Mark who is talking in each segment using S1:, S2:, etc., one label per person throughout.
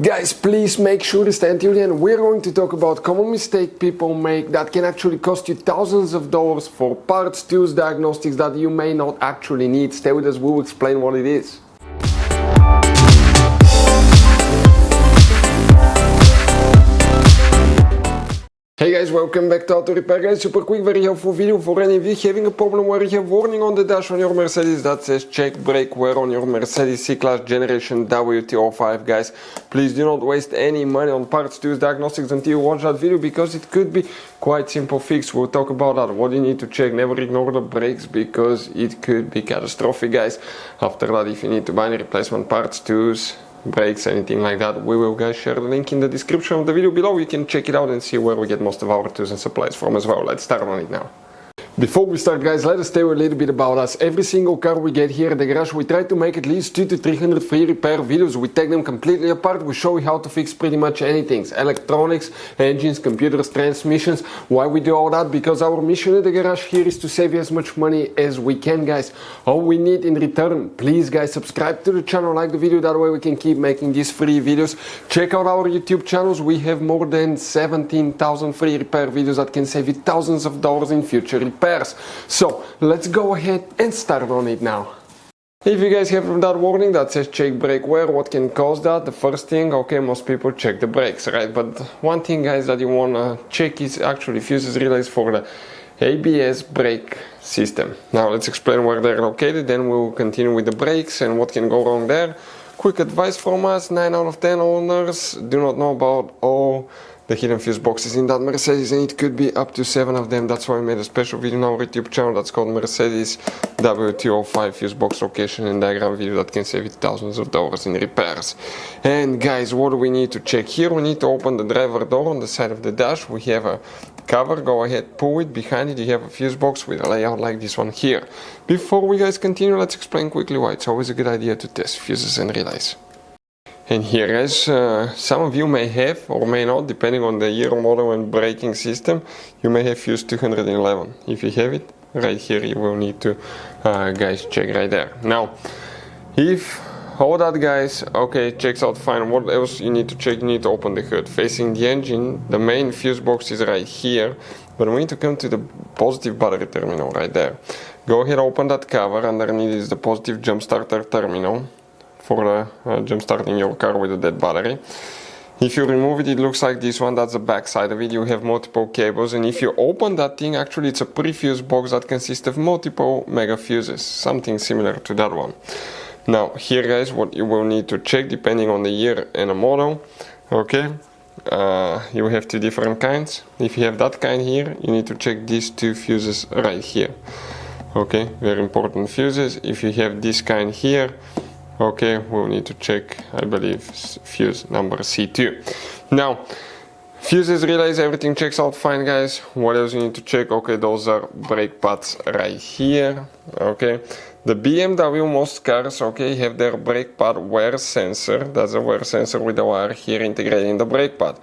S1: Guys, please make sure to stay until the end. We're going to talk about common mistake people make that can actually cost you thousands of dollars for parts, tools, diagnostics that you may not actually need. Stay with us, we'll explain what it is. Hey guys, welcome back to Auto Repair guys. Super quick, very helpful video for any of you having a problem where you have warning on the dash on your Mercedes that says check brake wear on your Mercedes C Class generation W205 guys. Please do not waste any money on parts, tools, diagnostics until you watch that video because it could be quite simple fix. We'll talk about that, what you need to check. Never ignore the brakes because it could be catastrophic guys. After that, if you need to buy any replacement parts, tools, brakes, anything like that, we will guys share the link in the description of the video below. You can check it out and see where we get most of our tools and supplies from as well. Let's start on it now. Before we start guys, let us tell you a little bit about us. Every single car we get here at the garage, we try to make at least 200 to 300 free repair videos. We take them completely apart, we show you how to fix pretty much anything. Electronics, engines, computers, transmissions. Why we do all that? Because our mission at the garage here is to save you as much money as we can guys. All we need in return, please guys, subscribe to the channel, like the video, that way we can keep making these free videos. Check out our YouTube channels, we have more than 17,000 free repair videos that can save you thousands of dollars in future repairs. So let's go ahead and start on it now. If you guys have that warning that says check brake wear, what can cause that? The first thing, okay, most people check the brakes, right? But one thing guys that you wanna check is actually fuses relays for the ABS brake system. Now let's explain where they're located, then we'll continue with the brakes and what can go wrong there. Quick advice from us, 9 out of 10 owners do not know about all the hidden fuse boxes in that Mercedes, and it could be up to 7 of them. That's why we made a special video on our YouTube channel that's called Mercedes W205 fuse box location and diagram video that can save you thousands of dollars in repairs. And guys, what do we need to check here? We need to open the driver door on the side of the dash. We have a cover, go ahead, pull it. Behind it you have a fuse box with a layout like this one here. Before we guys continue, let's explain quickly why it's always a good idea to test fuses and relays. And here guys, some of you may have or may not, depending on the year, model and braking system, you may have fuse 211. If you have it, right here you will need to guys check right there. Now, if all that guys, okay, checks out fine, what else you need to check? You need to open the hood. Facing the engine, the main fuse box is right here, but we need to come to the positive battery terminal right there. Go ahead, open that cover, underneath is the positive jump starter terminal for jump starting your car with a dead battery. If you remove it, it looks like this one. That's the back side of it. You have multiple cables, and if you open that thing, actually it's a pre-fuse box that consists of multiple mega fuses, something similar to that one. Now here guys, what you will need to check depending on the year and a model, okay, you have two different kinds. If you have that kind here, you need to check these two fuses right here, okay, very important fuses. If you have this kind here, okay, we'll need to check, I believe, fuse number C2. Now, fuses, relays, everything checks out fine guys. What else you need to check? Okay, those are brake pads right here, okay. The BMW, most cars, okay, have their brake pad wear sensor. That's a wear sensor with a wire here integrated in the brake pad.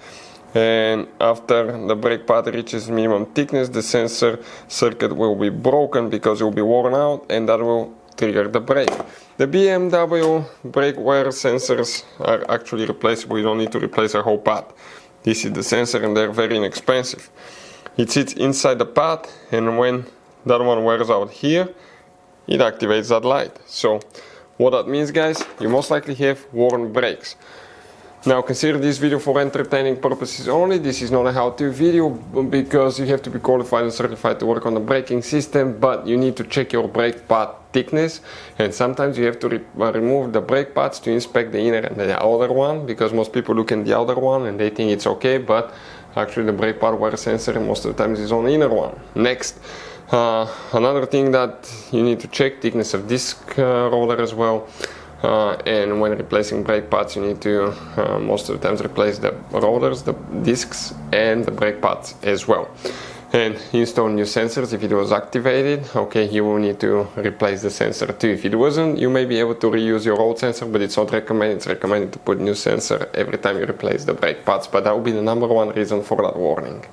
S1: And after the brake pad reaches minimum thickness, the sensor circuit will be broken because it will be worn out, and that will trigger the brake. The BMW brake wear sensors are actually replaceable. You don't need to replace a whole pad. This is the sensor and they're very inexpensive. It sits inside the pad, and when that one wears out here, it activates that light. So what that means guys, you most likely have worn brakes. Now consider this video for entertaining purposes only. This is not a how-to video because you have to be qualified and certified to work on the braking system, but you need to check your brake pad thickness, and sometimes you have to remove the brake pads to inspect the inner and the outer one, because most people look at the outer one and they think it's okay, but actually the brake pad wear sensor most of the times is on the inner one. Next, another thing that you need to check, thickness of disc roller as well. And when replacing brake pads, you need to most of the times replace the rollers, the discs, and the brake pads as well. And install new sensors. If it was activated, okay, you will need to replace the sensor too. If it wasn't, you may be able to reuse your old sensor, but it's not recommended. It's recommended to put new sensor every time you replace the brake pads, but that will be the #1 reason for that warning.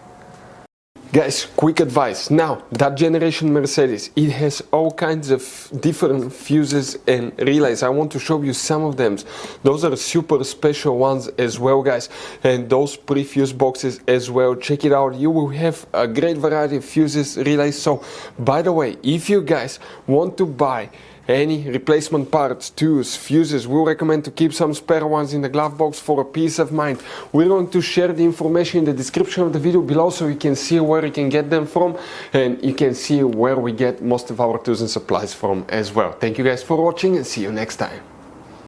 S1: Guys, quick advice. Now, that generation Mercedes, it has all kinds of different fuses and relays. I want to show you some of them. Those are super special ones as well, guys. And those pre-fuse boxes as well. Check it out. You will have a great variety of fuses, relays. So, by the way, if you guys want to buy any replacement parts, tools, fuses, we recommend to keep some spare ones in the glove box for a peace of mind. We're going to share the information in the description of the video below so you can see where you can get them from, and you can see where we get most of our tools and supplies from as well. Thank you guys for watching and see you next time.